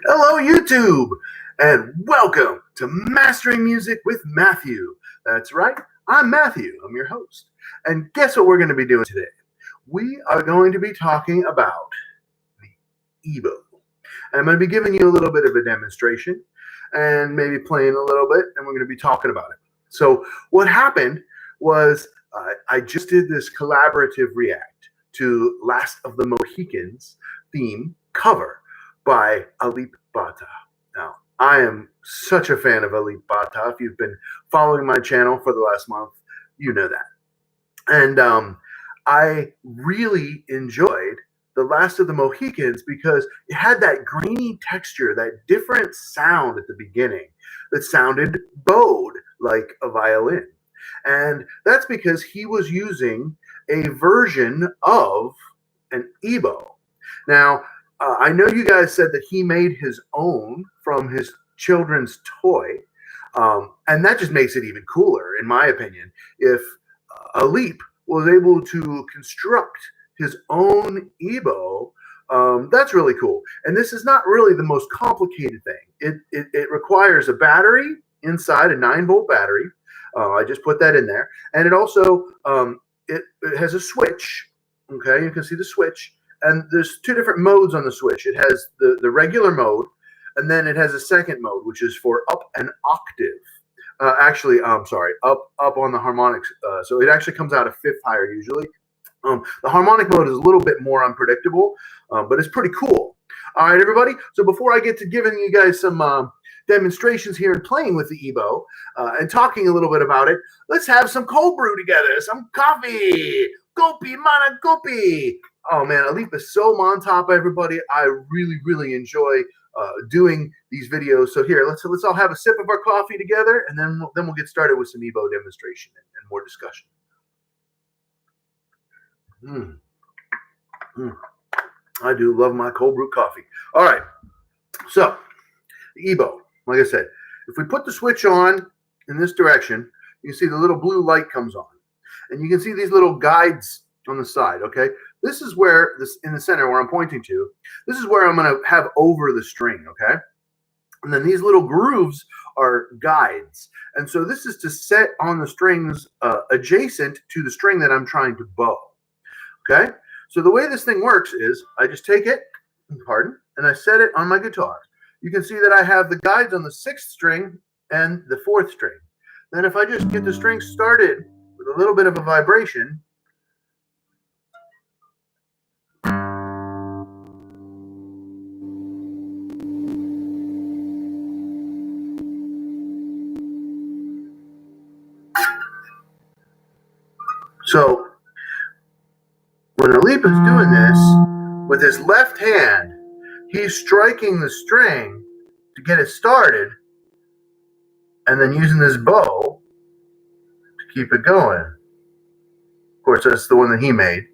Hello, YouTube, and welcome to Mastering Music with Matthew. That's right, I'm Matthew. I'm your host. And guess what we're going to be doing today? We are going to be talking about the EBow. I'm going to be giving you a little bit of a demonstration and maybe playing a little bit, and we're going to be talking about it. So what happened was I just did this collaborative react to Last of the Mohicans theme cover by EBow. Now, I am such a fan of EBow. If you've been following my channel for the last month, you know that. And I really enjoyed The Last of the Mohicans because it had that grainy texture, that different sound at the beginning that sounded bowed like a violin. And that's because he was using a version of an EBow. Now, I know you guys said that he made his own from his children's toy, and that just makes it even cooler, in my opinion. If EBow was able to construct his own EBow, that's really cool. And this is not really the most complicated thing. It requires a battery inside, a 9-volt battery. I just put that in there, and it also it has a switch. Okay, you can see the switch. And there's two different modes on the switch. It has the regular mode, and then it has a second mode, which is for up an octave. I'm sorry, up on the harmonics. So it actually comes out a fifth higher usually. The harmonic mode is a little bit more unpredictable, but it's pretty cool. All right, everybody. So before I get to giving you guys some demonstrations here and playing with the EBow and talking a little bit about it, let's have some cold brew together, some coffee. Gopi, mana gopi. Oh man, EBow is so on top, everybody. I really enjoy doing these videos. So here, let's all have a sip of our coffee together, and then we'll get started with some EBow demonstration and more discussion. I do love my cold brew coffee. All right, so the EBow, like I said, if we put the switch on in this direction, you can see the little blue light comes on, and you can see these little guides on the side. Okay, this is where this in the center where I'm pointing to. This is where I'm going to have over the string. Okay, and then these little grooves are guides, and so this is to set on the strings adjacent to the string that I'm trying to bow. Okay, so the way this thing works is I just take it, and I set it on my guitar. You can see that I have the guides on the 6th string and the 4th string. Then if I just get the string started with a little bit of a vibration, so when EBow is doing this with his left hand, he's striking the string to get it started and then using this bow to keep it going. Of course, that's the one that he made.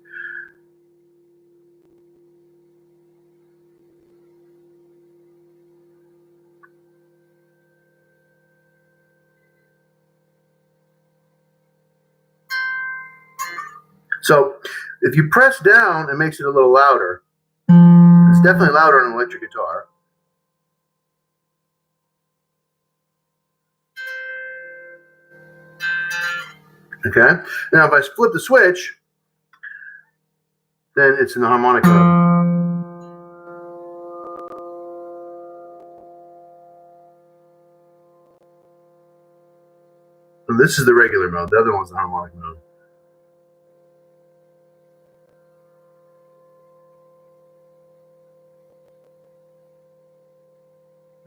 So if you press down, it makes it a little louder. It's definitely louder on an electric guitar. Okay. Now if I flip the switch, then it's in the harmonic mode. And this is the regular mode. The other one's the harmonic mode.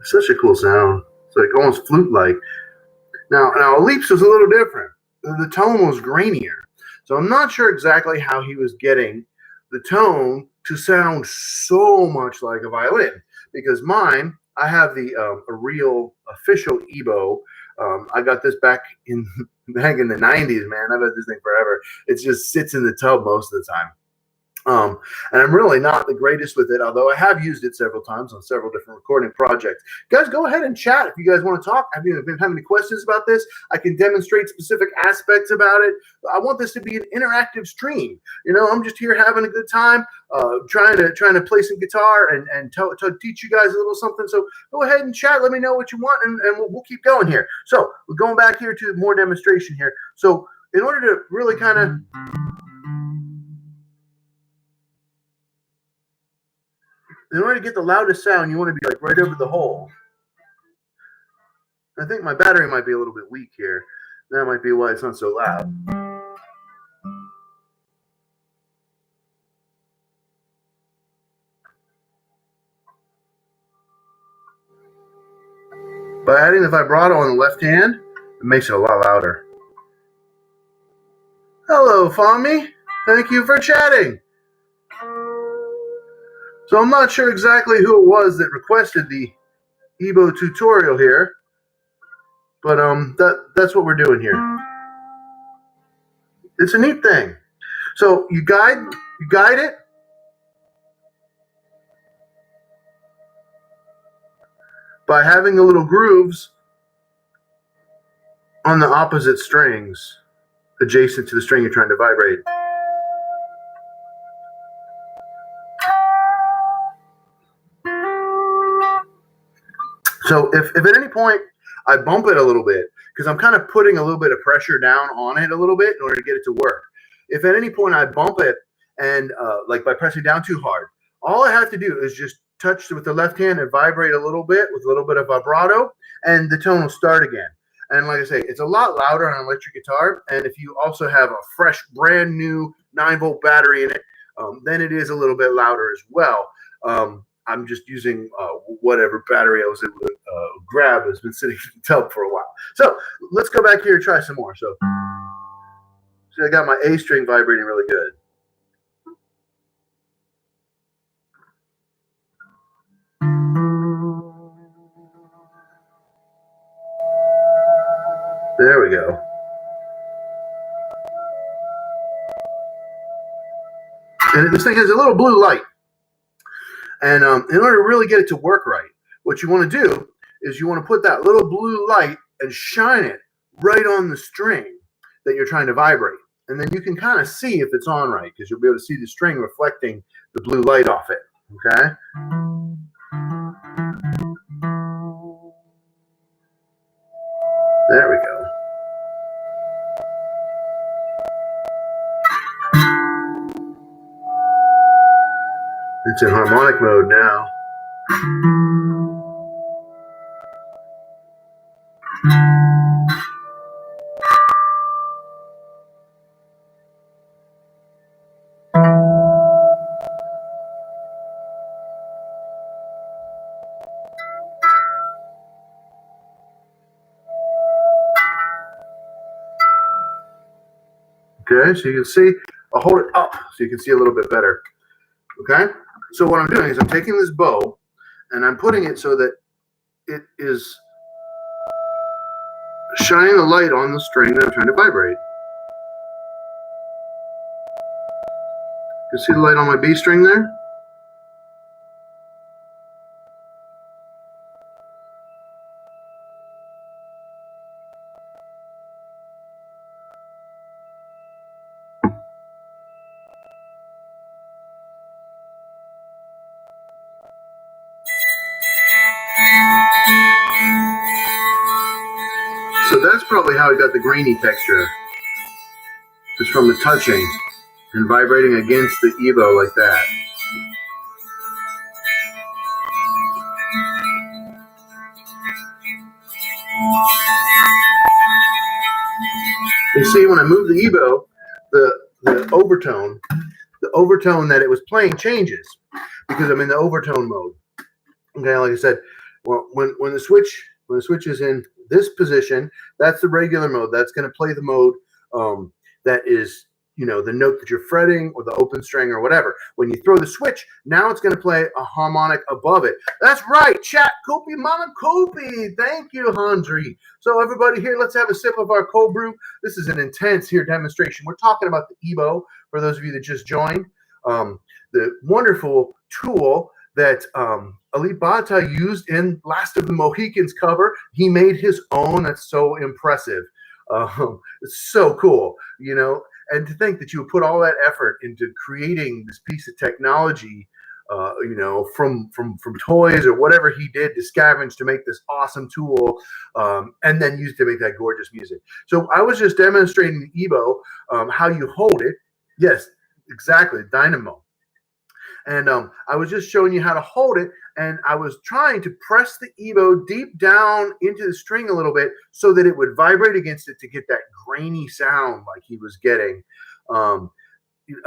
It's such a cool sound. It's like almost flute-like. Now EBow's was a little different. The tone was grainier. So I'm not sure exactly how he was getting the tone to sound so much like a violin, because mine, I have the a real official EBow. I got this back in the 90s, man. I've had this thing forever. It just sits in the tub most of the time. And I'm really not the greatest with it, although I have used it several times on several different recording projects. Guys, go ahead and chat if you guys want to talk. Have you have any questions about this? I can demonstrate specific aspects about it. I want this to be an interactive stream. I'm just here having a good time, trying to play some guitar and to teach you guys a little something. So go ahead and chat. Let me know what you want, and we'll keep going here. So we're going back here to more demonstration here. So in order to really kind of get the loudest sound, you want to be like right over the hole. I think my battery might be a little bit weak here. That might be why it's not so loud. By adding the vibrato on the left hand, it makes it a lot louder. Hello, Fami. Thank you for chatting. So I'm not sure exactly who it was that requested the EBow tutorial here, but that's what we're doing here. It's a neat thing. So you guide it by having the little grooves on the opposite strings adjacent to the string you're trying to vibrate. So if at any point I bump it a little bit, because I'm kind of putting a little bit of pressure down on it a little bit in order to get it to work. If at any point I bump it and like by pressing down too hard, all I have to do is just touch with the left hand and vibrate a little bit with a little bit of vibrato, and the tone will start again. And like I say, it's a lot louder on an electric guitar. And if you also have a fresh, brand new 9-volt battery in it, then it is a little bit louder as well. I'm just using whatever battery I was able to grab. Has been sitting in the tub for a while. So let's go back here and try some more. So I got my A string vibrating really good. There we go. And this thing has a little blue light. And in order to really get it to work right, what you want to do is you want to put that little blue light and shine it right on the string that you're trying to vibrate. And then you can kind of see if it's on right, because you'll be able to see the string reflecting the blue light off it. Okay? There we go. It's in harmonic mode now. Okay, so you can see, I'll hold it up so you can see a little bit better. Okay, so what I'm doing is I'm taking this bow and I'm putting it so that it is shining the light on the string that I'm trying to vibrate. You see the light on my B string there? So that's probably how it got the grainy texture. Just from the touching and vibrating against the EBow like that. You see, when I move the EBow, the overtone that it was playing changes because I'm in the overtone mode. Okay, like I said, well, when the switch is in this position, that's the regular mode. That's going to play the mode that is, the note that you're fretting or the open string or whatever. When you throw the switch, now it's going to play a harmonic above it. That's right, chat, Kopi, Mama Kopi. Thank you, Handri. So everybody here, let's have a sip of our cold brew. This is an intense here demonstration. We're talking about the EBow for those of you that just joined. the wonderful tool that EBow used in Last of the Mohicans cover. He made his own. That's so impressive. It's so cool, and to think that you would put all that effort into creating this piece of technology, from toys or whatever he did to scavenge to make this awesome tool, and then use it to make that gorgeous music. So I was just demonstrating the EBow, how you hold it. Yes, exactly, dynamo. And I was just showing you how to hold it, and I was trying to press the EBow deep down into the string a little bit so that it would vibrate against it to get that grainy sound like he was getting.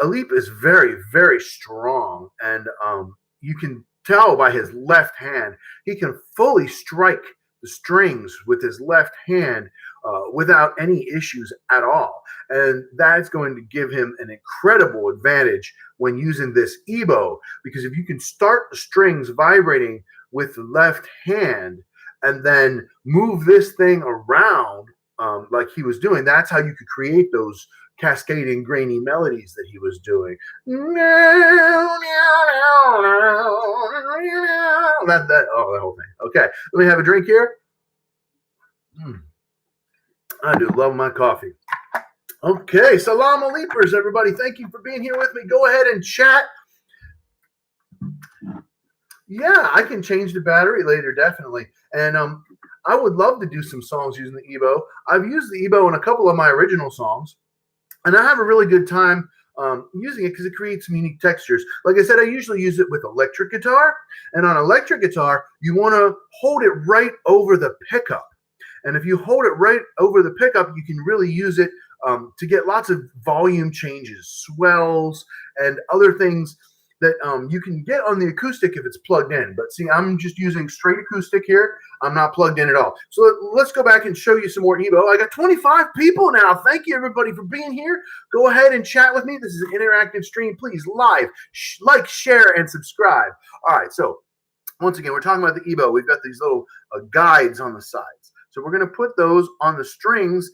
Alip is very, very strong, and you can tell by his left hand, he can fully strike the strings with his left hand without any issues at all. And that's going to give him an incredible advantage when using this EBow, because if you can start the strings vibrating with the left hand and then move this thing around like he was doing, that's how you could create those cascading grainy melodies that he was doing. The whole thing. Okay, let me have a drink here. I do love my coffee. Okay, salam aleepers, everybody. Thank you for being here with me. Go ahead and chat. Yeah, I can change the battery later, definitely. And I would love to do some songs using the EBow. I've used the EBow in a couple of my original songs, and I have a really good time using it because it creates some unique textures. Like I said, I usually use it with electric guitar, and on electric guitar, you want to hold it right over the pickup. And if you hold it right over the pickup, you can really use it to get lots of volume changes, swells, and other things that you can get on the acoustic if it's plugged in. But see, I'm just using straight acoustic here. I'm not plugged in at all. So let's go back and show you some more EBow. I got 25 people now. Thank you, everybody, for being here. Go ahead and chat with me. This is an interactive stream. Please like, share, and subscribe. All right, so once again, we're talking about the EBow. We've got these little guides on the sides. So we're going to put those on the strings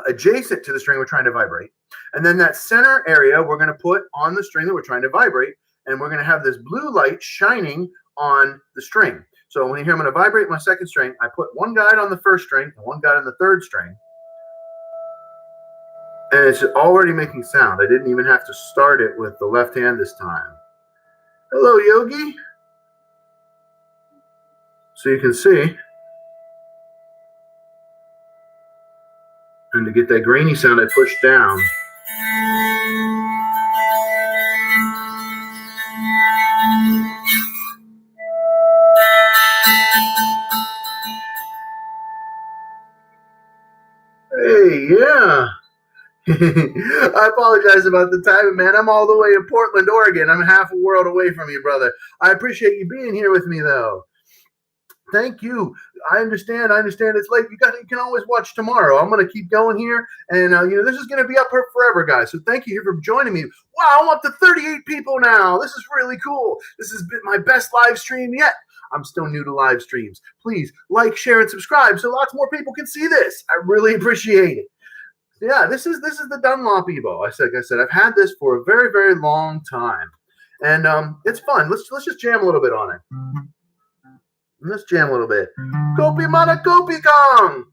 adjacent to the string we're trying to vibrate. And then that center area we're going to put on the string that we're trying to vibrate. And we're going to have this blue light shining on the string. So when you hear I'm going to vibrate my second string, I put one guide on the first string and one guide on the third string. And it's already making sound. I didn't even have to start it with the left hand this time. Hello, Yogi. So you can see. And to get that grainy sound, I push down. Hey, yeah. I apologize about the timing, man. I'm all the way in Portland, Oregon. I'm half a world away from you, brother. I appreciate you being here with me, though. Thank you. I understand. It's late. You can always watch tomorrow. I'm going to keep going here, and this is going to be up here forever, guys. So thank you for joining me. Wow, I'm up to 38 people now. This is really cool. This has been my best live stream yet. I'm still new to live streams. Please like, share, and subscribe so lots more people can see this. I really appreciate it. Yeah, this is the Dunlop EBow. Like I said, I've had this for a very, very long time, and it's fun. Let's just jam a little bit on it. Let's jam a little bit. Kopi mana kopi kong.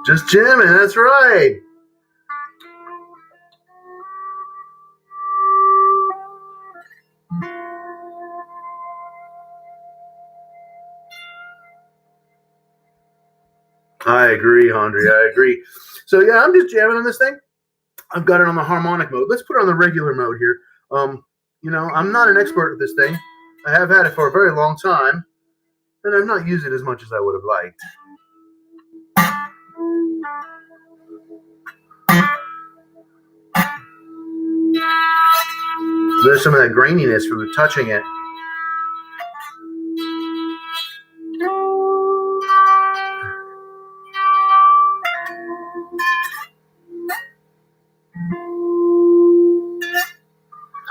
Just jamming, that's right. I agree, Andre. I agree. So yeah, I'm just jamming on this thing. I've got it on the harmonic mode. Let's put it on the regular mode here. I'm not an expert at this thing. I have had it for a very long time, and I've not used it as much as I would have liked. There's some of that graininess from touching it.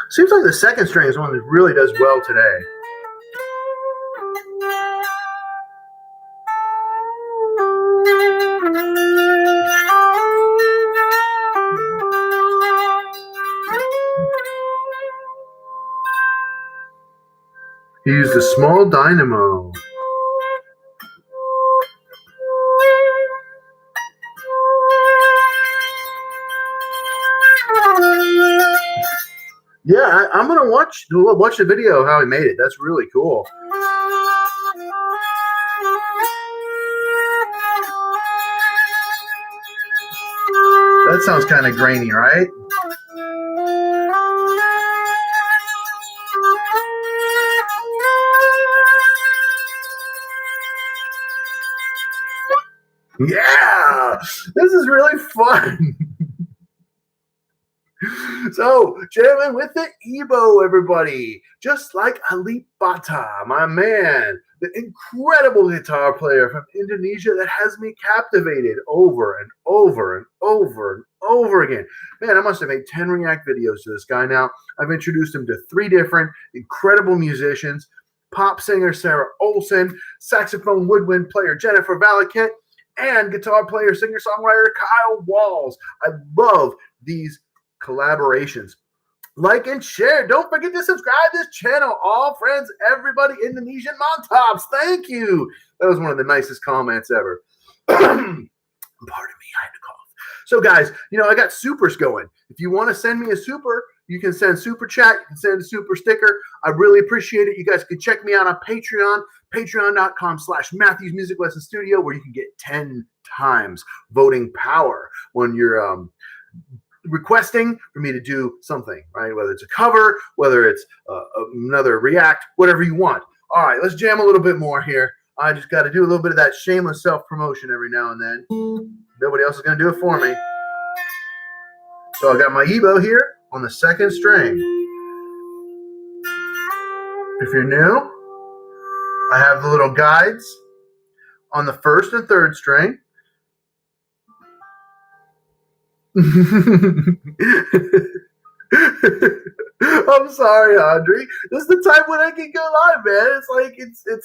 Seems like the second string is one that really does well today. He used a small dynamo. Yeah, I'm gonna watch the video of how he made it. That's really cool. That sounds kind of grainy, right? Yeah, this is really fun. So, jamming with the EBow, everybody. Just like Ali Bata, my man, the incredible guitar player from Indonesia that has me captivated over and over and over and over again. Man, I must have made 10 React videos to this guy now. I've introduced him to 3 different incredible musicians: pop singer Sarah Olsen, saxophone woodwind player Jennifer Valikant, and guitar player, singer-songwriter Kyle Walls. I love these collaborations. Like and share. Don't forget to subscribe to this channel. All friends, everybody, Indonesian Montops. Thank you. That was one of the nicest comments ever. Pardon me, I had to cough. So guys, I got supers going. If you want to send me a super, you can send super chat. You can send a super sticker. I really appreciate it. You guys can check me out on Patreon, patreon.com/Matthews Music Lesson Studio, where you can get 10 times voting power when you're requesting for me to do something, right? Whether it's a cover, whether it's another react, whatever you want. All right, let's jam a little bit more here. I just got to do a little bit of that shameless self-promotion every now and then. Nobody else is going to do it for me. So I got my EBow here on the second string. If you're new, I have the little guides on the first and third string. I'm sorry, Audrey. This is the time when I can go live, man. It's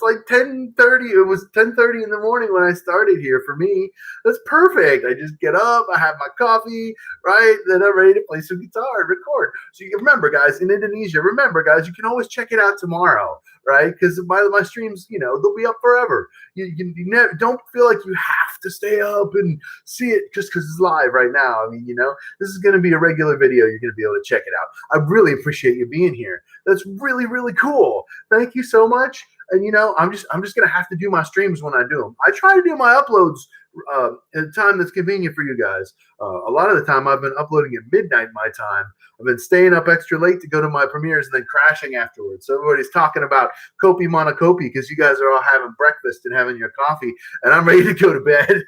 like 10:30. It was 10:30 in the morning when I started here. For me, that's perfect. I just get up, I have my coffee, right? Then I'm ready to play some guitar and record. So you remember, guys, in Indonesia, you can always check it out tomorrow, right? Because my streams, they'll be up forever. You never, don't feel like you have to stay up and see it just because it's live right now. I mean, this is going to be a regular video. You're going to be able to check it out. I really appreciate you being here. That's really, really cool. Thank you so much. And I'm just going to have to do my streams when I do them. I try to do my uploads at a time that's convenient for you guys. A lot of the time I've been uploading at midnight my time. I've been staying up extra late to go to my premieres and then crashing afterwards. So everybody's talking about Kopi Mana Kopi because you guys are all having breakfast and having your coffee, and I'm ready to go to bed.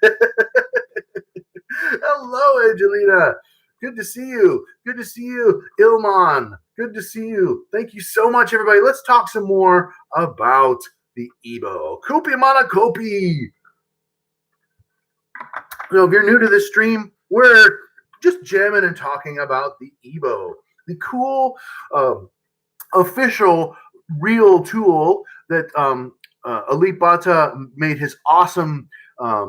Hello, Angelina. Good to see you. Good to see you, Ilman. Good to see you. Thank you so much, everybody. Let's talk some more about the EBow. Kopi Mana Kopi. If you're new to this stream, we're just jamming and talking about the EBow, the cool official real tool that Ali Bata made his awesome, I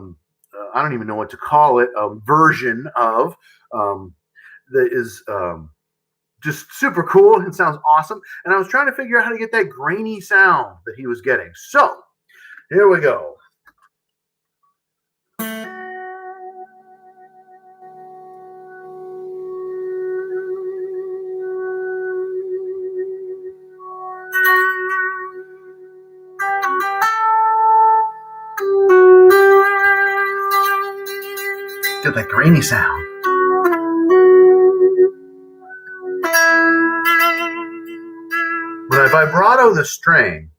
don't even know what to call it, version of, that is just super cool and sounds awesome. And I was trying to figure out how to get that grainy sound that he was getting. So here we go. Get that grainy sound. When I vibrato the string,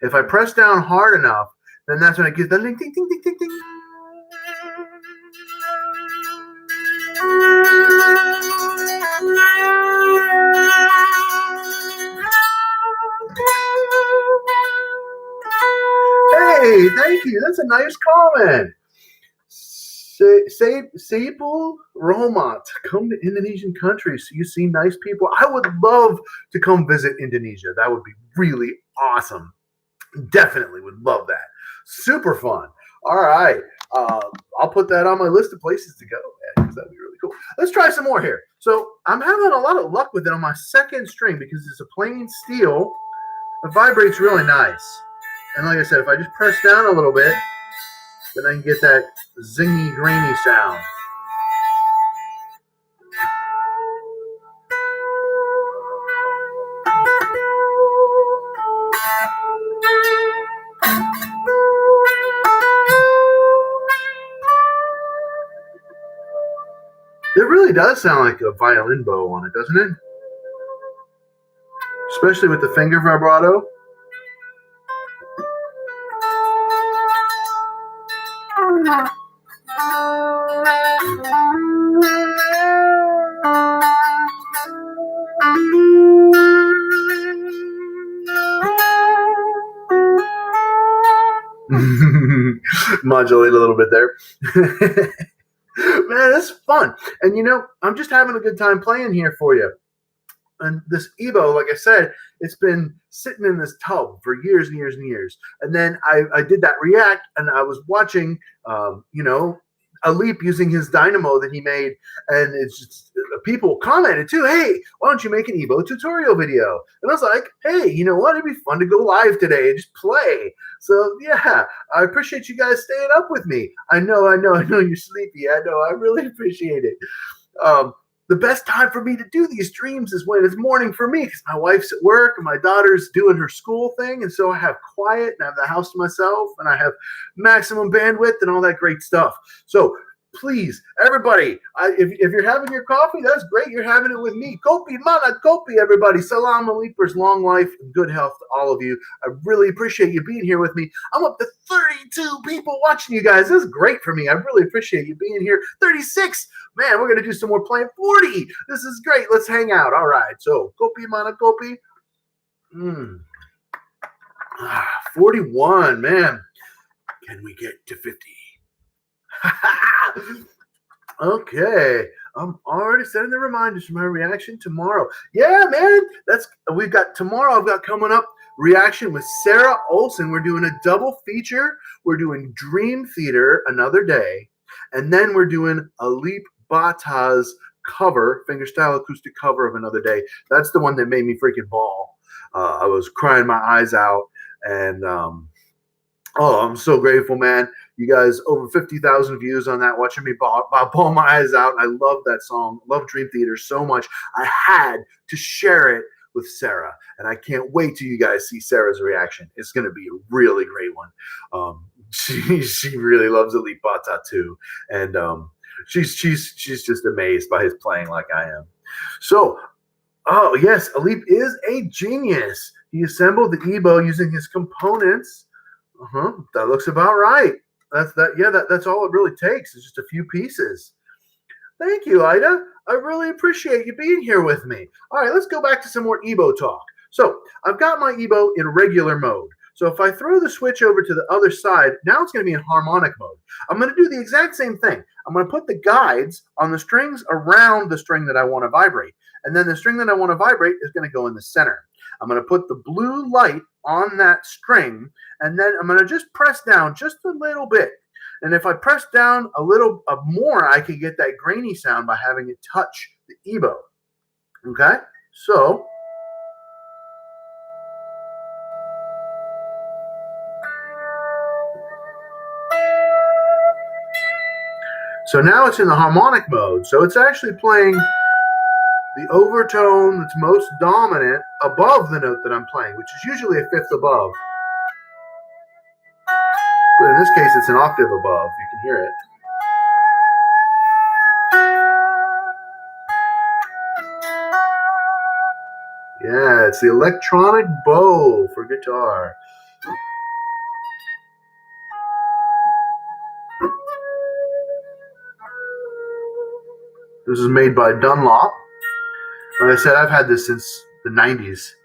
if I press down hard enough, then that's when it gives the ding, ding, ding, ding, ding, ding. Hey, thank you. That's a nice comment. Sepul Rohmat, come to Indonesian countries so you see nice people. I would love to come visit Indonesia. That would be really awesome. Definitely would love that. Super fun. All right. I'll put that on my list of places to go, because that'd be really cool. Let's try some more here. So I'm having a lot of luck with it on my second string because it's a plain steel. It vibrates really nice. And like I said, if I just press down a little bit, then I can get that zingy, grainy sound. It really does sound like a violin bow on it, doesn't it? Especially with the finger vibrato. Modulate a little bit there. Man, that's fun. And I'm just having a good time playing here for you. And this EBow, like I said, it's been sitting in this tub for years and years and years. And then I did that react, and I was watching, Alip using his dynamo that he made, and it's just people commented too, hey, why don't you make an EBow tutorial video? And I was like, hey, you know what? It'd be fun to go live today and just play. So yeah, I appreciate you guys staying up with me. I know you're sleepy. I know, I really appreciate it. The best time for me to do these streams is when it's morning for me, because my wife's at work and my daughter's doing her school thing, and so I have quiet and I have the house to myself and I have maximum bandwidth and all that great stuff. So please, everybody, if you're having your coffee, that's great. You're having it with me. Kopi, mana kopi, everybody. Salam alaikum, long life and good health to all of you. I really appreciate you being here with me. I'm up to 32 people watching you guys. This is great for me. I really appreciate you being here. 36. Man, we're going to do some more playing. 40. This is great. Let's hang out. All right. So, kopi, mana kopi. 41. Man, can we get to 50? Okay, I'm already setting the reminders for my reaction tomorrow. Yeah, man, we've got tomorrow. I've got coming up reaction with Sarah Olsen. We're doing a double feature. We're doing Dream Theater Another Day, and then we're doing Alip Bata's cover, fingerstyle acoustic cover of Another Day. That's the one that made me freaking bawl. I was crying my eyes out, and I'm so grateful, man. You guys, over 50,000 views on that, watching me bawl my eyes out. I love that song. Love Dream Theater so much. I had to share it with Sarah, and I can't wait till you guys see Sarah's reaction. It's going to be a really great one. She really loves Alip Bata too, and she's just amazed by his playing like I am. So, oh yes, Alip is a genius. He assembled the EBow using his components. That looks about right. That's all it really takes. It's just a few pieces. Thank you, Ida. I really appreciate you being here with me. All right, let's go back to some more EBow talk. So I've got my EBow in regular mode. So if I throw the switch over to the other side, now it's going to be in harmonic mode. I'm going to do the exact same thing. I'm going to put the guides on the strings around the string that I want to vibrate. And then the string that I want to vibrate is going to go in the center. I'm going to put the blue light on that string, and then I'm going to just press down just a little bit. And if I press down a little more, I can get that grainy sound by having it touch the EBow. Okay? So now it's in the harmonic mode. So it's actually playing the overtone that's most dominant above the note that I'm playing, which is usually a fifth above. But in this case, it's an octave above. You can hear it. Yeah, it's the electronic bow for guitar. This is made by Dunlop. Like I said, I've had this since the 90s.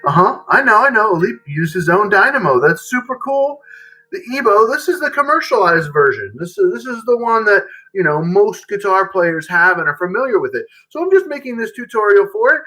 I know. Elite used his own dynamo. That's super cool. The EBow, this is the commercialized version. This is the one that most guitar players have and are familiar with it. So I'm just making this tutorial for it.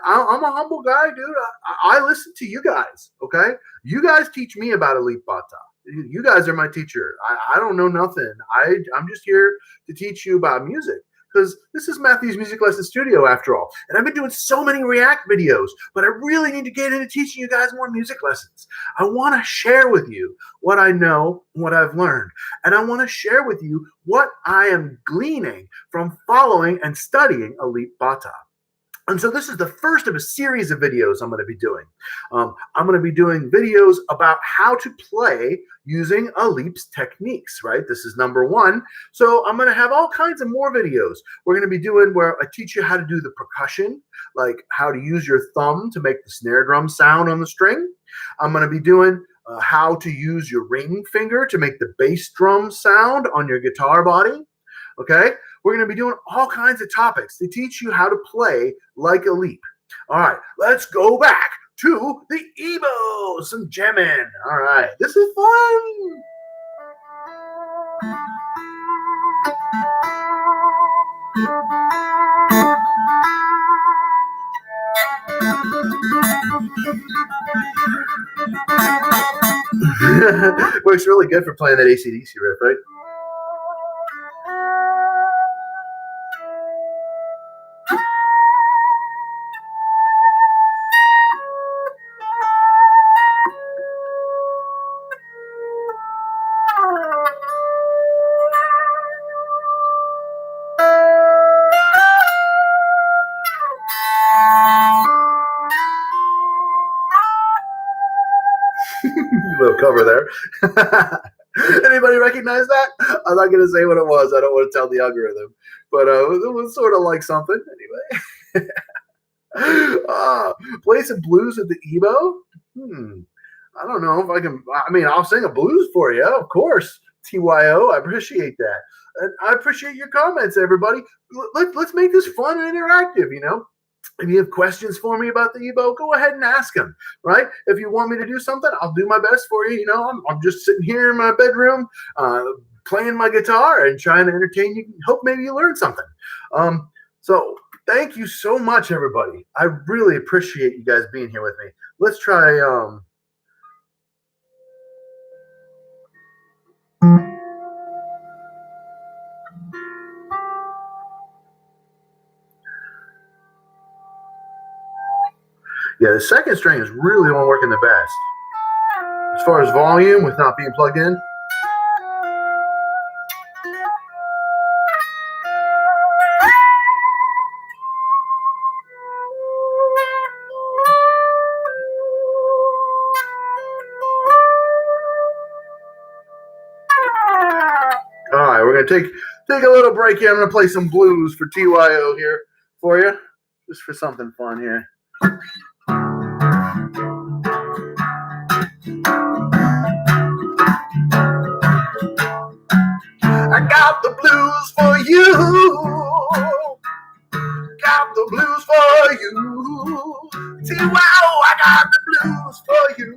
I'm a humble guy, dude. I listen to you guys. Okay, you guys teach me about Elite Bata. You guys are my teacher. I don't know nothing. I'm just here to teach you about music. Because this is Matthew's Music Lesson Studio after all. And I've been doing so many React videos, but I really need to get into teaching you guys more music lessons. I want to share with you what I know, what I've learned. And I want to share with you what I am gleaning from following and studying Elite Bata. And so this is the first of a series of videos I'm going to be doing. I'm going to be doing videos about how to play using Elite's techniques, right? This is number one. So I'm going to have all kinds of more videos. We're going to be doing where I teach you how to do the percussion, like how to use your thumb to make the snare drum sound on the string. I'm going to be doing how to use your ring finger to make the bass drum sound on your guitar body. Okay, we're going to be doing all kinds of topics to teach you how to play like a leap. All right, let's go back to the EBow, some jamming. All right, this is fun. Works really good for playing that AC/DC riff, right? Little cover there. Anybody recognize that? I'm not going to say what it was. I don't want to tell the algorithm, but it was sort of like something anyway. Play some blues at the EBow. I don't know if I can. I mean, I'll sing a blues for you, of course. TYO, I appreciate that, and I appreciate your comments, everybody. Let's make this fun and interactive. If you have questions for me about the EBow, go ahead and ask them, right? If you want me to do something, I'll do my best for you. I'm just sitting here in my bedroom playing my guitar and trying to entertain you. Hope maybe you learn something. So thank you so much, everybody. I really appreciate you guys being here with me. Let's try... Yeah, the second string is really the one working the best. As far as volume, with not being plugged in. All right, we're going to take a little break here. I'm going to play some blues for TYO here for you, just for something fun here. I got the blues for you. Got the blues for you. TYO, I got the blues for you.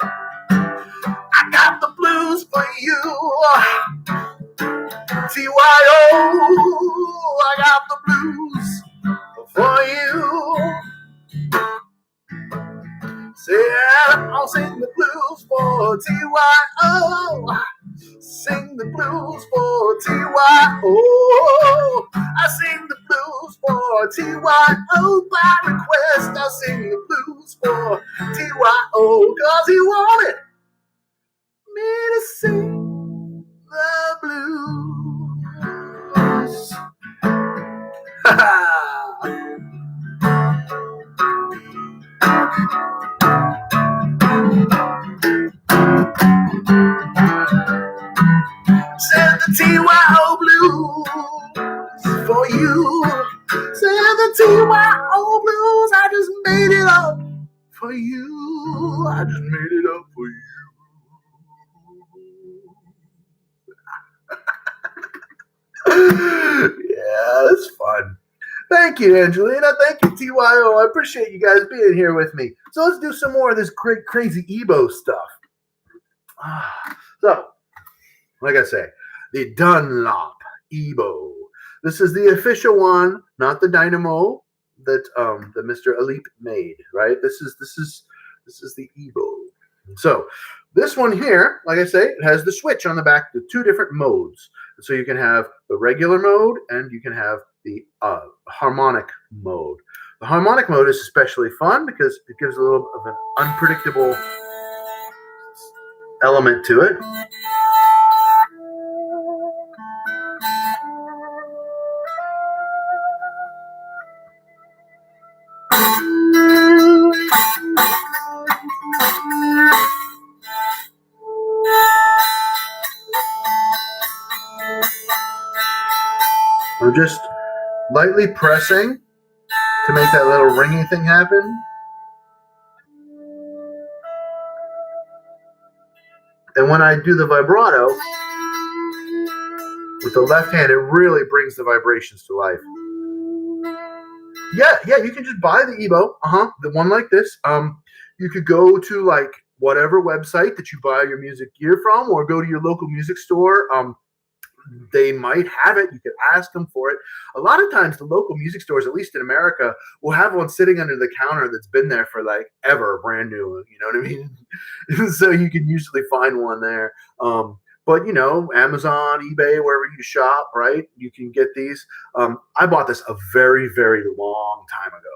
I got the blues for you. TYO, I got the blues for you. Say, I'll sing the blues for TYO. Sing the blues for TYO. I sing the blues for TYO by request. I'll sing the blues for TYO because he wanted me to sing the blues. Send the TYO blues for you. Send the TYO blues. I just made it up for you. I just made it up for you. Yeah, that's fun. Thank you, Angelina. Thank you, TYO. I appreciate you guys being here with me. So let's do some more of this great, crazy EBow stuff. So, like I say, the Dunlop EBow. This is the official one, not the Dynamo that Mr. Alip made. Right? This is the EBow. So this one here, like I say, it has the switch on the back, the two different modes. So you can have the regular mode and you can have the harmonic mode. The harmonic mode is especially fun because it gives a little of an unpredictable element to it. I'm just lightly pressing to make that little ringing thing happen. And when I do the vibrato with the left hand, it really brings the vibrations to life. Yeah, you can just buy the EBow, the one like this. You could go to like whatever website that you buy your music gear from, or go to your local music store. They might have it. You could ask them for it. A lot of times the local music stores, at least in America, will have one sitting under the counter that's been there for like ever, brand new. You know what I mean? So you can usually find one there. But you know, Amazon, eBay, wherever you shop, right? You can get these. I bought this a very, very long time ago.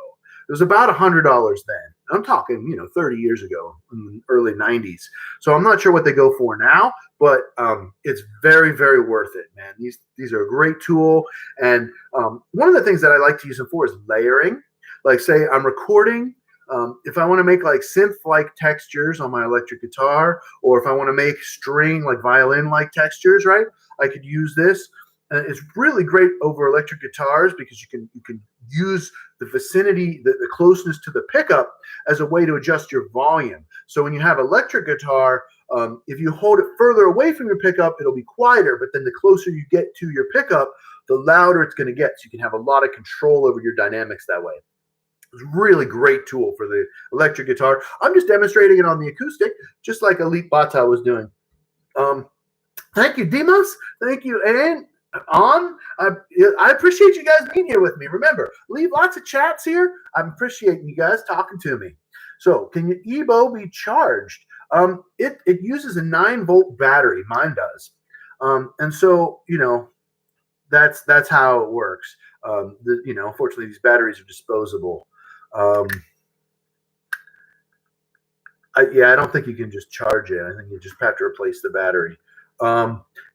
It was about $100 then. I'm talking, 30 years ago, in the early 90s. So I'm not sure what they go for now, but it's very, very worth it, man. These are a great tool. And one of the things that I like to use them for is layering. Like, say I'm recording. If I want to make like synth-like textures on my electric guitar, or if I want to make string, like violin-like textures, right? I could use this. And it's really great over electric guitars because you can use the vicinity, the closeness to the pickup as a way to adjust your volume. So when you have electric guitar, if you hold it further away from your pickup, it'll be quieter. But then the closer you get to your pickup, the louder it's going to get. So you can have a lot of control over your dynamics that way. It's a really great tool for the electric guitar. I'm just demonstrating it on the acoustic, just like Elite Bata was doing. Thank you, Demos. Thank you, Ann. I appreciate you guys being here with me. Remember, leave lots of chats here. I'm appreciating you guys talking to me. So, can your EBow be charged? It uses a 9-volt battery. Mine does, and so that's how it works. Unfortunately, these batteries are disposable. I don't think you can just charge it. I think you just have to replace the battery.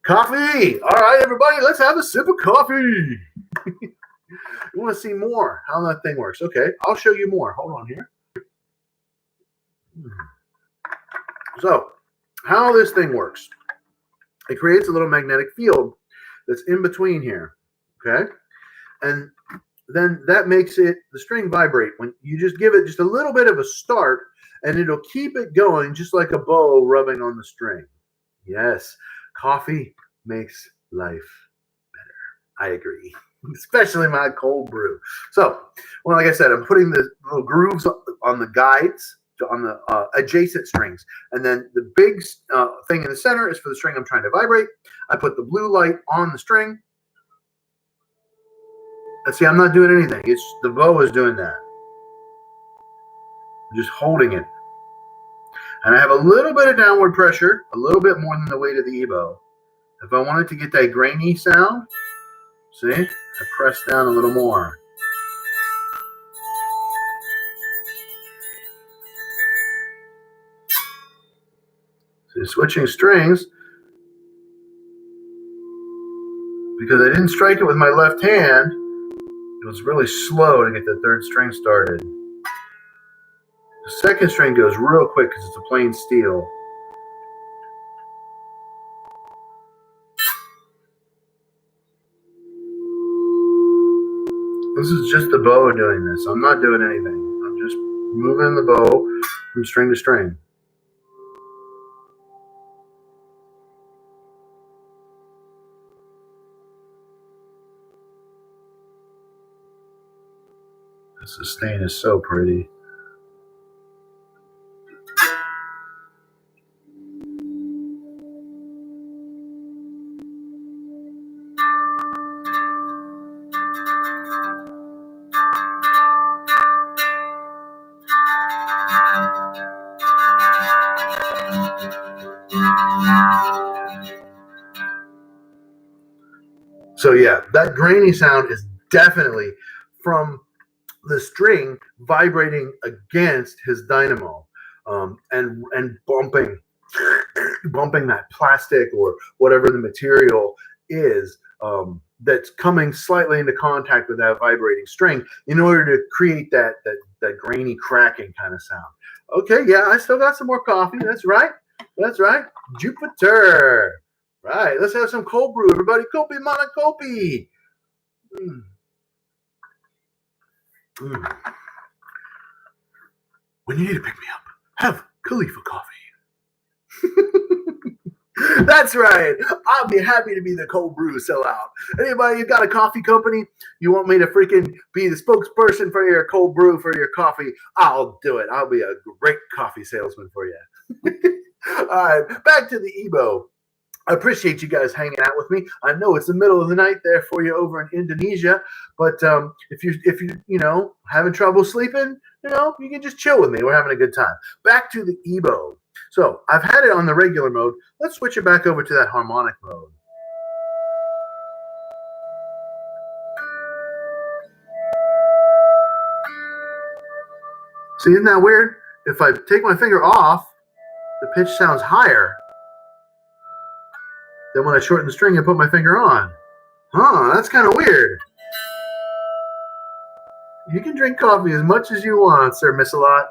Coffee. All right, everybody, let's have a sip of coffee. You want to see more how that thing works? Okay, I'll show you more. Hold on here. So, how this thing works. It creates a little magnetic field that's in between here. Okay? And then that makes the string vibrate. When you just give it just a little bit of a start, and it'll keep it going just like a bow rubbing on the string. Yes, coffee makes life better. I agree, especially my cold brew. So, like I said, I'm putting the little grooves on the guides, on the adjacent strings. And then the big thing in the center is for the string I'm trying to vibrate. I put the blue light on the string. And see, I'm not doing anything. It's the bow is doing that. I'm just holding it. And I have a little bit of downward pressure, a little bit more than the weight of the EBow. If I wanted to get that grainy sound, see, I press down a little more. So switching strings, because I didn't strike it with my left hand, it was really slow to get the third string started. The second string goes real quick because it's a plain steel. This is just the bow doing this. I'm not doing anything. I'm just moving the bow from string to string. The sustain is so pretty. So yeah, that grainy sound is definitely from the string vibrating against his dynamo, and bumping that plastic or whatever the material is, that's coming slightly into contact with that vibrating string in order to create that grainy cracking kind of sound. Okay, yeah, I still got some more coffee. That's right. That's right. Jupiter. Right. Let's have some cold brew, everybody. Kopi mana kopi. Mm. Mm. When you need to pick me up, have Khalifa coffee. That's right. I'll be happy to be the cold brew sellout. Anybody, you got a coffee company? You want me to freaking be the spokesperson for your cold brew for your coffee? I'll do it. I'll be a great coffee salesman for you. All right, back to the EBow. I appreciate you guys hanging out with me. I know it's the middle of the night there for you over in Indonesia, but if you having trouble sleeping, you can just chill with me. We're having a good time. Back to the EBow. So I've had it on the regular mode. Let's switch it back over to that harmonic mode. See, isn't that weird? If I take my finger off, the pitch sounds higher. Then when I shorten the string and put my finger on. Huh, that's kind of weird. You can drink coffee as much as you want, Sir Miss-a-Lot.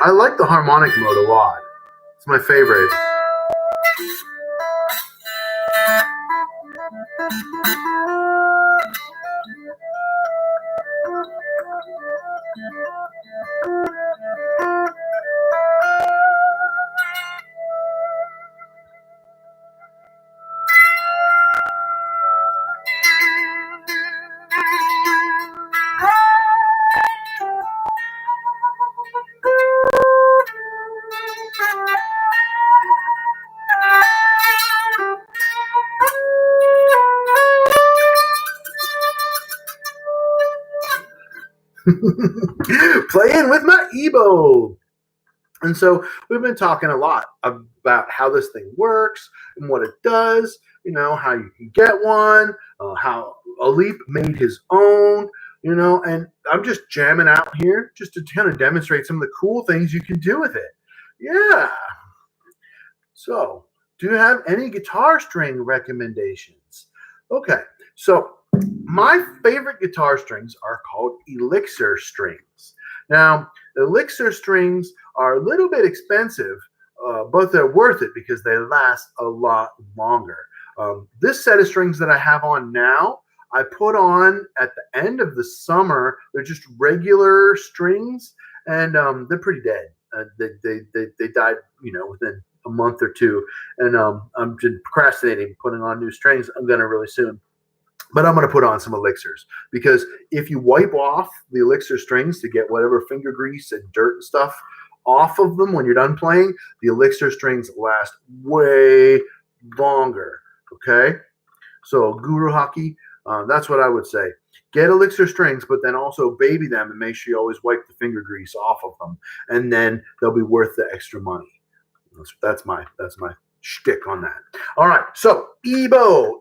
I like the harmonic mode a lot. It's my favorite. Playing with my EBow. And so we've been talking a lot about how this thing works and what it does, how you can get one, how Alip made his own, and I'm just jamming out here just to kind of demonstrate some of the cool things you can do with it. Yeah. So, do you have any guitar string recommendations? Okay. So, my favorite guitar strings are called elixir strings. Now, elixir strings are a little bit expensive, but they're worth it because they last a lot longer. This set of strings that I have on now, I put on at the end of the summer. They're just regular strings, and they're pretty dead. They died, within a month or two, and I'm just procrastinating putting on new strings. I'm gonna really soon. But I'm going to put on some elixirs because if you wipe off the elixir strings to get whatever finger grease and dirt and stuff off of them when you're done playing, the elixir strings last way longer. Okay? So guru hockey, that's what I would say. Get elixir strings, but then also baby them and make sure you always wipe the finger grease off of them, and then they'll be worth the extra money. That's my shtick on that. All right, so EBow.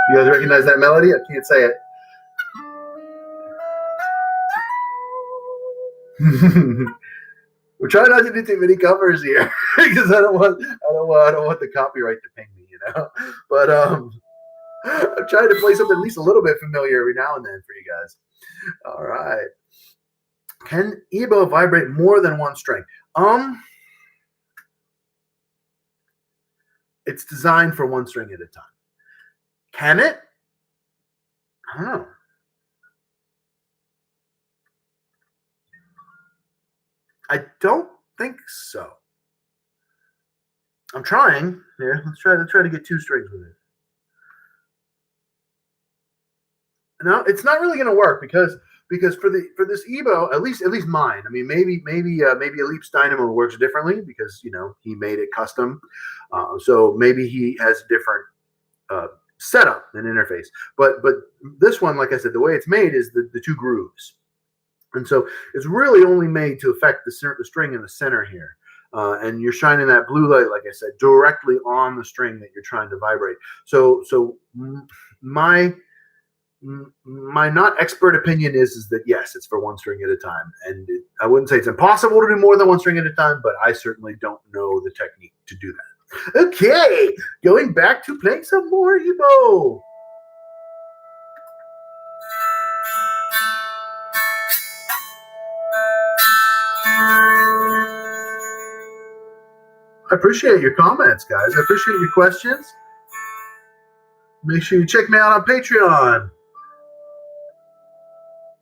You guys recognize that melody? I can't say it. We're trying not to do too many covers here because I don't want the copyright to ping me, But I'm trying to play something at least a little bit familiar every now and then for you guys. All right. Can EBow vibrate more than one string? It's designed for one string at a time. Can it? I don't know. I don't think so. I'm trying. Here, let's try to get two strings with it. No, it's not really going to work because for this EBow, at least mine. I mean, maybe Aleep's Dynamo works differently because he made it custom, so maybe he has a different setup and interface. But this one, like I said, the way it's made is the two grooves, and so it's really only made to affect the string in the center here. And you're shining that blue light, like I said, directly on the string that you're trying to vibrate. So my not expert opinion is that yes, it's for one string at a time, and I wouldn't say it's impossible to do more than one string at a time, but I certainly don't know the technique to do that. Okay, going back to playing some more EBow. I appreciate your comments, guys. I appreciate your questions. Make sure you check me out on Patreon.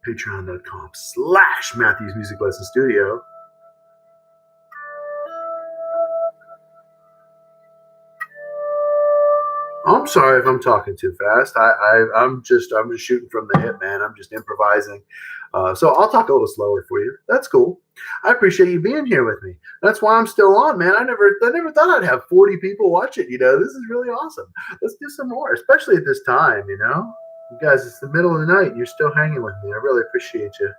Patreon.com/Matthew's Music Lesson Studio. I'm sorry if I'm talking too fast. I'm just shooting from the hip, man. I'm just improvising. So I'll talk a little slower for you. That's cool. I appreciate you being here with me. That's why I'm still on, man. I never thought I'd have 40 people watch it. This is really awesome. Let's do some more, especially at this time. You guys, it's the middle of the night and you're still hanging with me. I really appreciate you.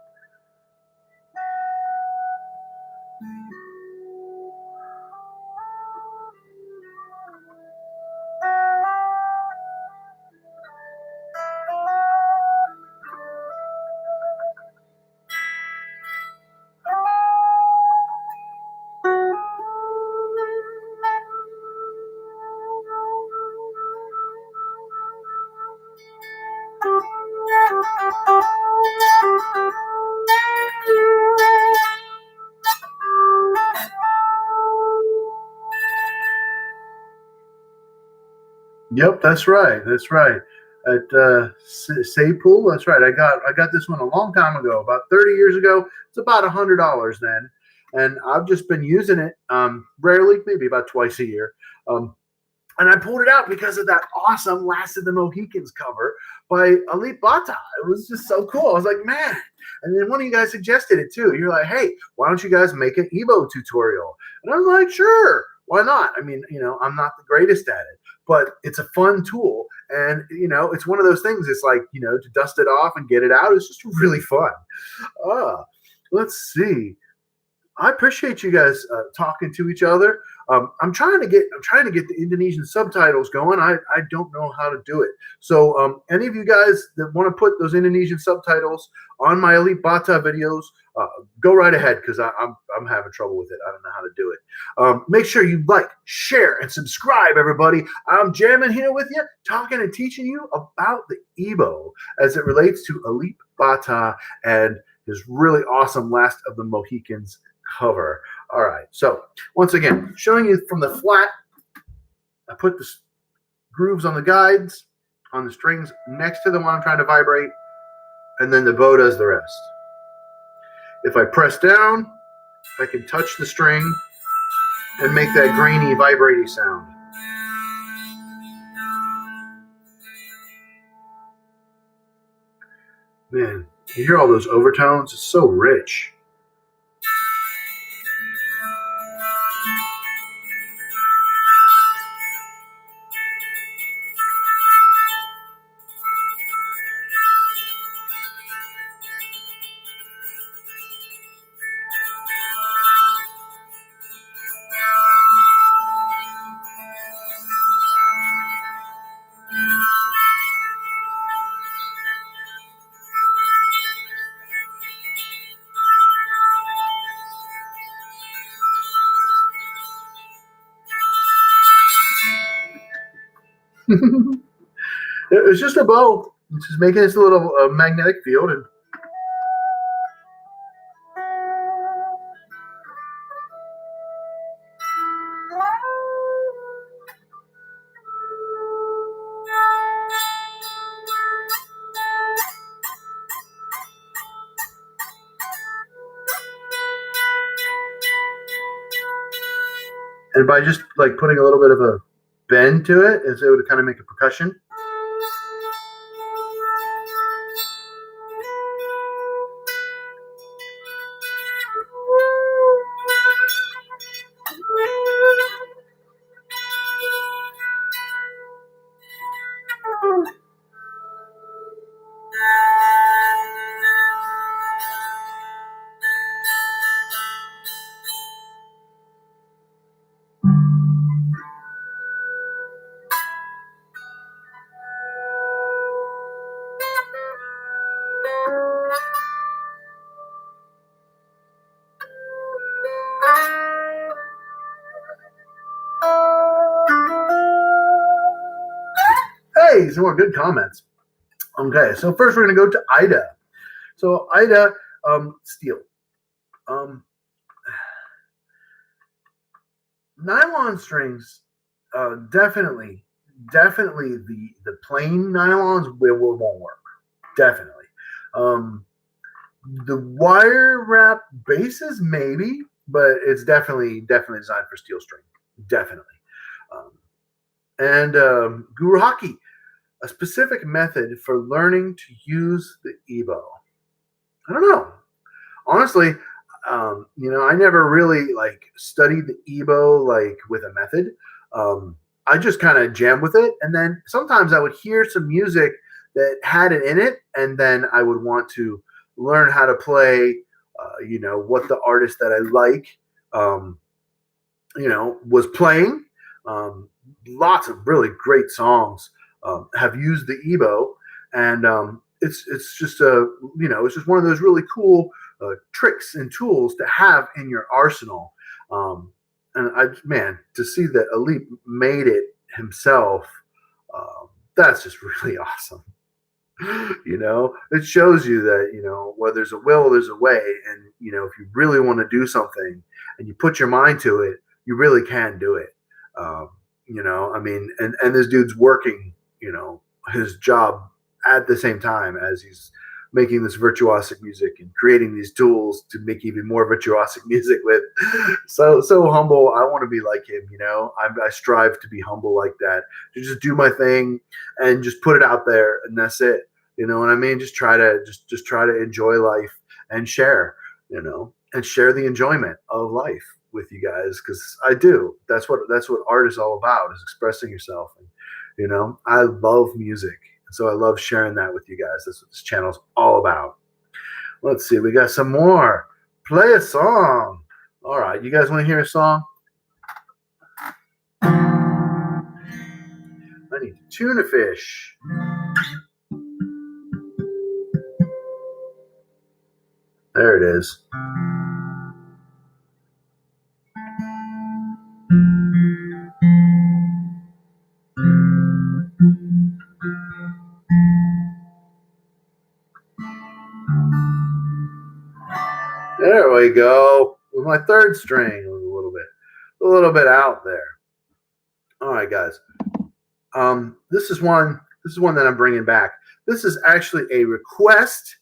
Yep, that's right. That's right. At Saypool, that's right. I got this one a long time ago, about 30 years ago. It's about $100 then, and I've just been using it rarely, maybe about twice a year. And I pulled it out because of that awesome Last of the Mohicans cover by Aleep Bata. It was just so cool. I was like, man. And then one of you guys suggested it too. You're like, hey, why don't you guys make an EBow tutorial? And I was like, sure, why not? I mean, I'm not the greatest at it, but it's a fun tool. And, it's one of those things. It's like, to dust it off and get it out. It's just really fun. Let's see. I appreciate you guys talking to each other. I'm trying to get the Indonesian subtitles going. I don't know how to do it. So any of you guys that want to put those Indonesian subtitles on my Aleep Bata videos, go right ahead because I'm having trouble with it. I don't know how to do it. Make sure you like, share, and subscribe, everybody. I'm jamming here with you, talking and teaching you about the EBow as it relates to Aleep Bata and his really awesome Last of the Mohicans cover. All right, so once again, showing you from the flat, I put the grooves on the guides, on the strings next to the one I'm trying to vibrate, and then the bow does the rest. If I press down, I can touch the string and make that grainy, vibrating sound. Man, you hear all those overtones? It's so rich. It's just a bow. It's just making this little magnetic field, and by just like putting a little bit of a bend to it, is it would kind of make a percussion. Hey, some more good comments. Okay, so first we're going to go to Ida. So Ida, steel. Nylon strings, definitely the plain nylons won't work. Definitely. The wire wrap bases maybe, but it's definitely designed for steel string. Definitely. And Guru Hockey, a specific method for learning to use the EBow. I don't know. Honestly, I never really like studied the EBow like with a method. I just kind of jammed with it, and then sometimes I would hear some music that had it in it, and then I would want to learn how to play. What the artist that I like, was playing. Lots of really great songs have used the EBow, and it's just it's just one of those really cool tricks and tools to have in your arsenal. And to see that Alip made it himself, that's just really awesome. It shows you that where there's a will, there's a way, and if you really want to do something and you put your mind to it, you really can do it. And this dude's working his job at the same time as he's making this virtuosic music and creating these tools to make even more virtuosic music with. So humble. I want to be like him. I strive to be humble like that, to just do my thing and just put it out there, and that's it. You know what I mean? Just try to enjoy life and share, and share the enjoyment of life with you guys, because I do. That's what art is all about, is expressing yourself. And I love music, so I love sharing that with you guys. That's what this channel is all about. Let's see, we got some more. Play a song. All right, you guys want to hear a song? I need to tune a fish. There it is. There we go. With my third string, was a little bit out there. All right, guys. This is one that I'm bringing back. This is actually a request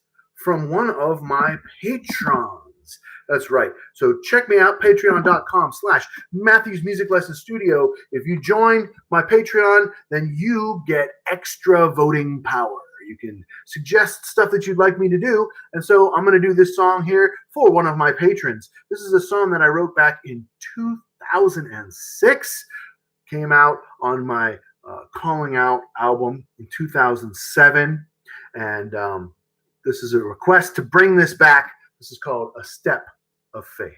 from one of my patrons. That's right. So check me out, patreon.com/Matthew's Music Lesson Studio. If you join my Patreon, then you get extra voting power. You can suggest stuff that you'd like me to do. And so I'm going to do this song here for one of my patrons. This is a song that I wrote back in 2006. Came out on my Calling Out album in 2007. And this is a request to bring this back. This is called A Step of Faith.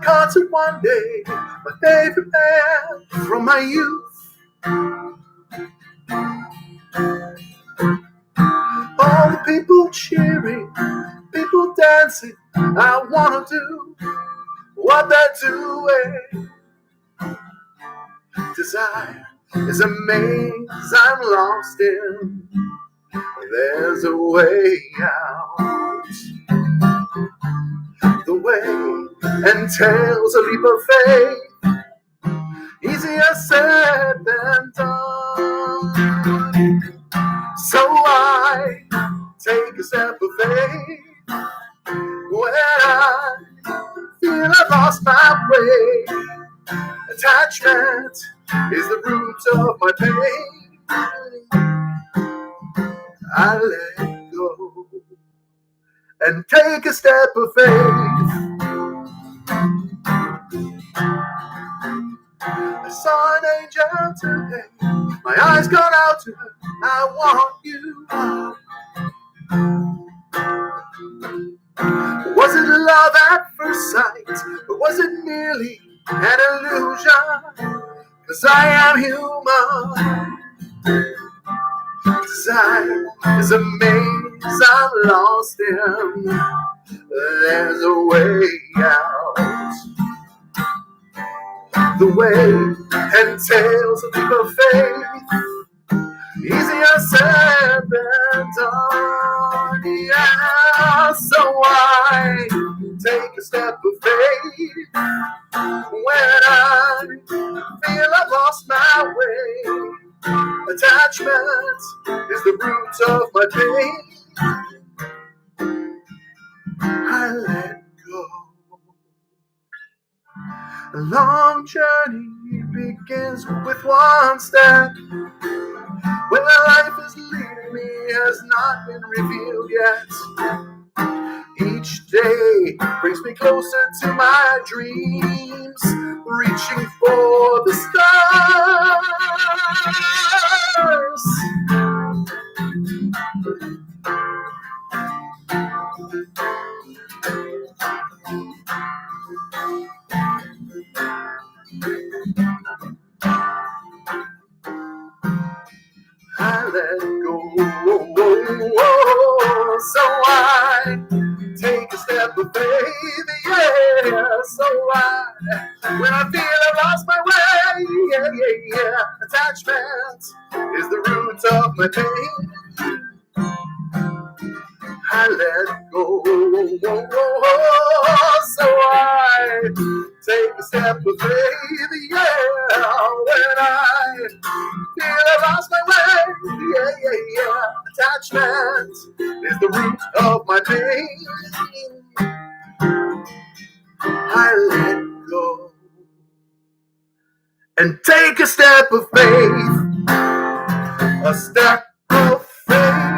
concert one day, my favorite band from my youth. All the people cheering, people dancing, I wanna do what they're doing. Desire is a maze I'm lost in. There's a way out. The way entails a leap of faith, easier said than done. So I take a step of faith when I feel I've lost my way. Attachment is the root of my pain. I let go and take a step of faith. I saw an angel today, my eyes gone out to her, I want you. Was it love at first sight, or was it merely an illusion? 'Cause I am human. Desire is a maze I'm lost in. There's a way out. The way entails a leap of faith, easier said than done. Yeah, so I take a step of faith when I feel I've lost my way. Attachment is the root of my pain. I let go. A long journey begins with one step. Where life is leading me has not been revealed yet. Each day brings me closer to my dreams, reaching for the stars. I let go, so I take a step of faith, yeah. So when I feel I've lost my way, yeah. Attachment is the root of my pain. I let go, so I take a step of faith, yeah. When I feel I lost my way, yeah. Attachment is the root of my pain. I let go and take a step of faith, a step of faith.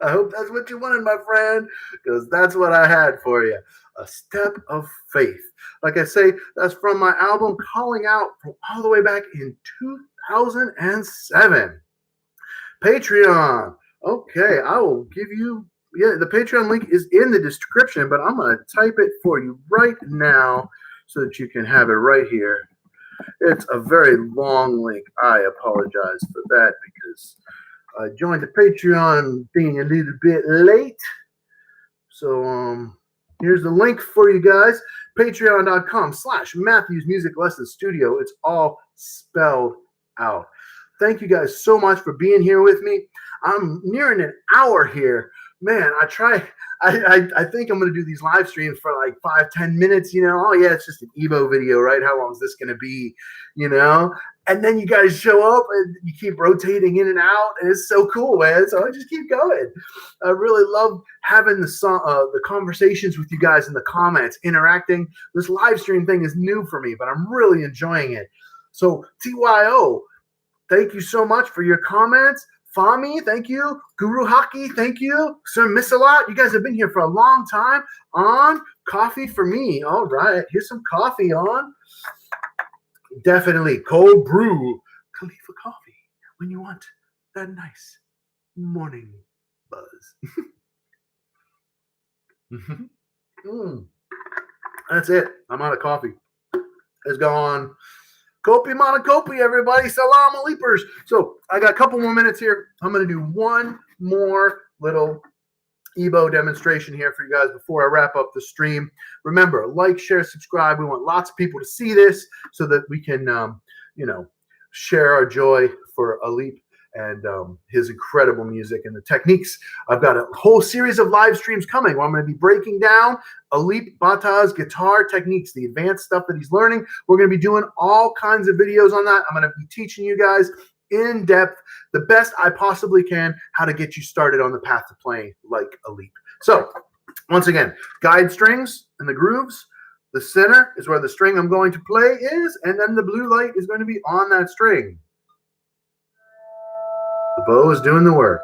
I hope that's what you wanted, my friend, because that's what I had for you. A step of faith. Like I say, that's from my album Calling Out from all the way back in 2007. Patreon. Okay, I will give you, the Patreon link is in the description, but I'm going to type it for you right now so that you can have it right here. It's a very long link. I apologize for that because I joined the Patreon being a little bit late. So here's the link for you guys. Patreon.com/Matthews Music Lessons Studio. It's all spelled out. Thank you guys so much for being here with me. I'm nearing an hour here. Man, I think I'm going to do these live streams for like 5-10 minutes, Oh, yeah, it's just an EBow video, right? How long is this going to be, And then you guys show up and you keep rotating in and out, and it's so cool, man. So I just keep going. I really love having the conversations with you guys in the comments, interacting. This live stream thing is new for me, but I'm really enjoying it. So TYO, thank you so much for your comments. Fami, thank you. Guru Hockey, thank you. Sir Miss-a-Lot, you guys have been here for a long time. On coffee for me. All right, here's some coffee on. Definitely cold brew Khalifa coffee when you want that nice morning buzz. That's it. I'm out of coffee. It's gone. Kopi Monokopi, everybody. Salam aleepers. So I got a couple more minutes here. I'm going to do one more little EBow demonstration here for you guys before I wrap up the stream. Remember, like, share, subscribe. We want lots of people to see this so that we can, share our joy for Aleep and his incredible music and the techniques. I've got a whole series of live streams coming where I'm going to be breaking down Aleep Bata's guitar techniques, the advanced stuff that he's learning. We're going to be doing all kinds of videos on that. I'm going to be teaching you guys in depth, the best I possibly can, how to get you started on the path to playing like Aleep. So once again, guide strings and the grooves. The center is where the string I'm going to play is, and then the blue light is going to be on that string. The bow is doing the work.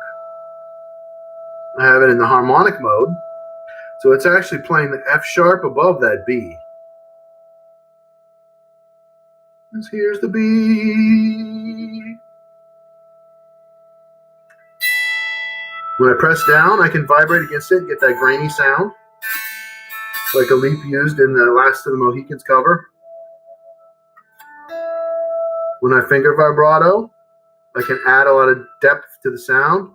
I have it in the harmonic mode, so it's actually playing the F sharp above that B. And here's the B. When I press down, I can vibrate against it and get that grainy sound, like Aleep used in the last of the Mohicans cover. When I finger vibrato, I can add a lot of depth to the sound.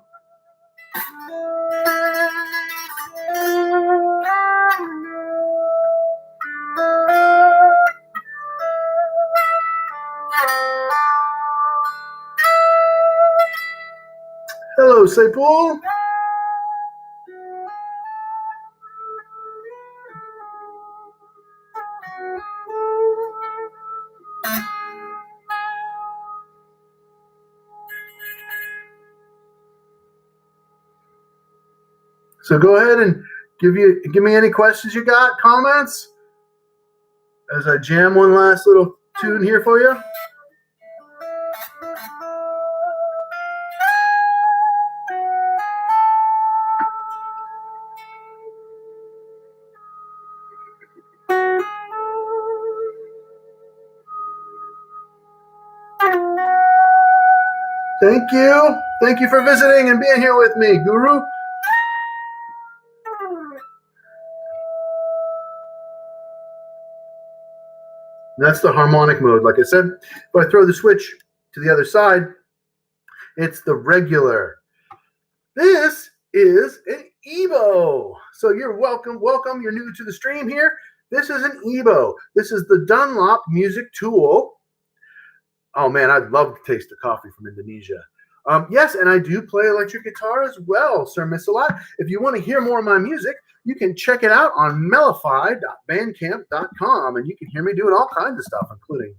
Hello, Saipul. So go ahead and give me any questions you got, comments, as I jam one last little tune here for you. Thank you. Thank you for visiting and being here with me, Guru. That's the harmonic mode. Like I said, if I throw the switch to the other side, it's the regular. This is an EBow. So you're welcome. Welcome. You're new to the stream here. This is an EBow. This is the Dunlop music tool. Oh, man, I'd love to taste the coffee from Indonesia. Yes, and I do play electric guitar as well, Sir Missalot. If you want to hear more of my music, you can check it out on mellify.bandcamp.com, and you can hear me doing all kinds of stuff, including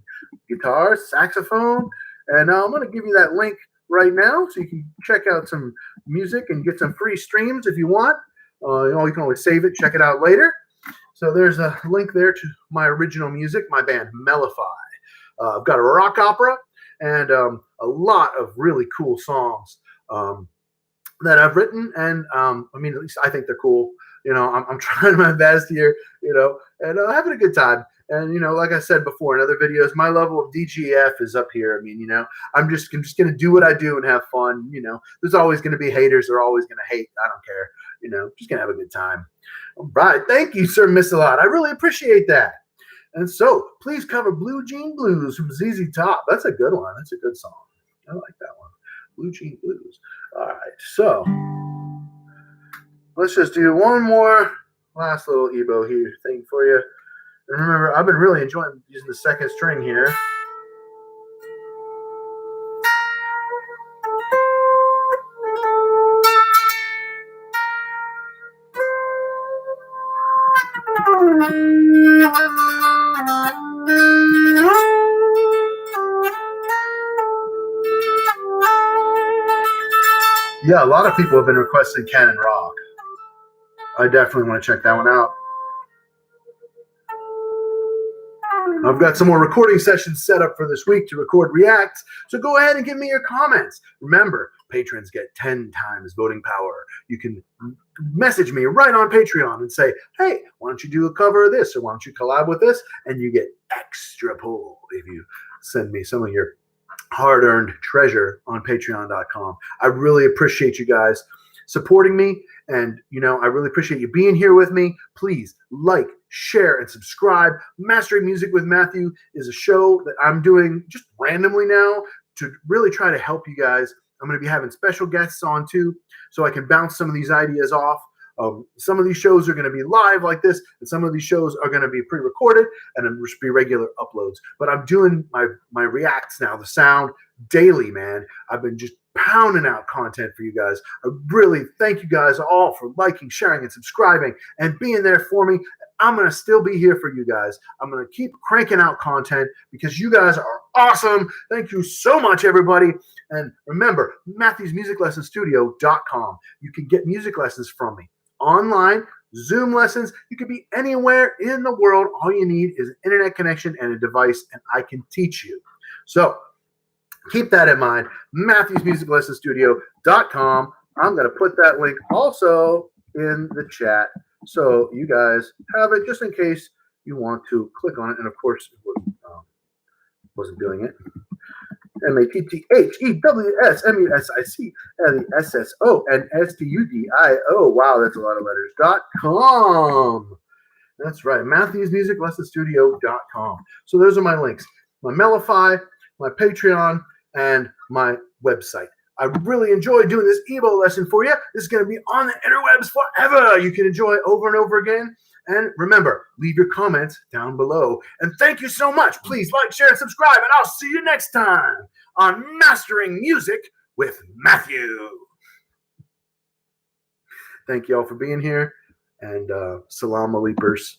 guitar, saxophone, and I'm going to give you that link right now so you can check out some music and get some free streams if you want. You can always save it, check it out later. So there's a link there to my original music, my band Mellify. I've got a rock opera and a lot of really cool songs that I've written, and at least I think they're cool. I'm trying my best here, and having a good time. And like I said before in other videos, my level of DGF is up here. I'm just gonna do what I do and have fun. There's always gonna be haters. They're always gonna hate. I don't care. Just gonna have a good time. All right, thank you, Sir Missalot. I really appreciate that. And so, please cover Blue Jean Blues from ZZ Top. That's a good one. That's a good song. I like that one. Blue Jean Blues. All right, so let's just do one more last little EBow here thing for you. And remember, I've been really enjoying using the second string here. Yeah, a lot of people have been requesting Canon Rock. I definitely want to check that one out. I've got some more recording sessions set up for this week to record reacts, so go ahead and give me your comments. Remember, patrons get 10 times voting power. You can message me right on Patreon and say, hey, why don't you do a cover of this, or why don't you collab with this, and you get extra pull if you send me some of your hard-earned treasure on patreon.com. I really appreciate you guys supporting me. And, I really appreciate you being here with me. Please like, share, and subscribe. Mastering Music with Matthew is a show that I'm doing just randomly now to really try to help you guys. I'm going to be having special guests on too, so I can bounce some of these ideas off. Some of these shows are going to be live like this, and some of these shows are going to be pre-recorded and then just be regular uploads. But I'm doing my reacts now, the sound daily, man. I've been just pounding out content for you guys. I really thank you guys all for liking, sharing, and subscribing and being there for me. I'm going to still be here for you guys. I'm going to keep cranking out content because you guys are awesome. Thank you so much, everybody. And remember, MatthewsMusicLessonStudio.com. You can get music lessons from me online, Zoom lessons. You could be anywhere in the world. All you need is an internet connection and a device, and I can teach you. So keep that in mind. MatthewsMusicLessonStudio.com. I'm going to put that link also in the chat so you guys have it just in case you want to click on it. And of course, it wasn't doing it. MatthewsMusicLessonStudio.com. Wow, that's a lot of letters. .com. That's right. MatthewsMusicLessonStudio.com. So those are my links. My Melify, my Patreon, and my website. I really enjoyed doing this EBow lesson for you. This is going to be on the interwebs forever. You can enjoy it over and over again. And remember, leave your comments down below. And thank you so much. Please like, share, and subscribe. And I'll see you next time on Mastering Music with Matthew. Thank you all for being here. And salam aleipers.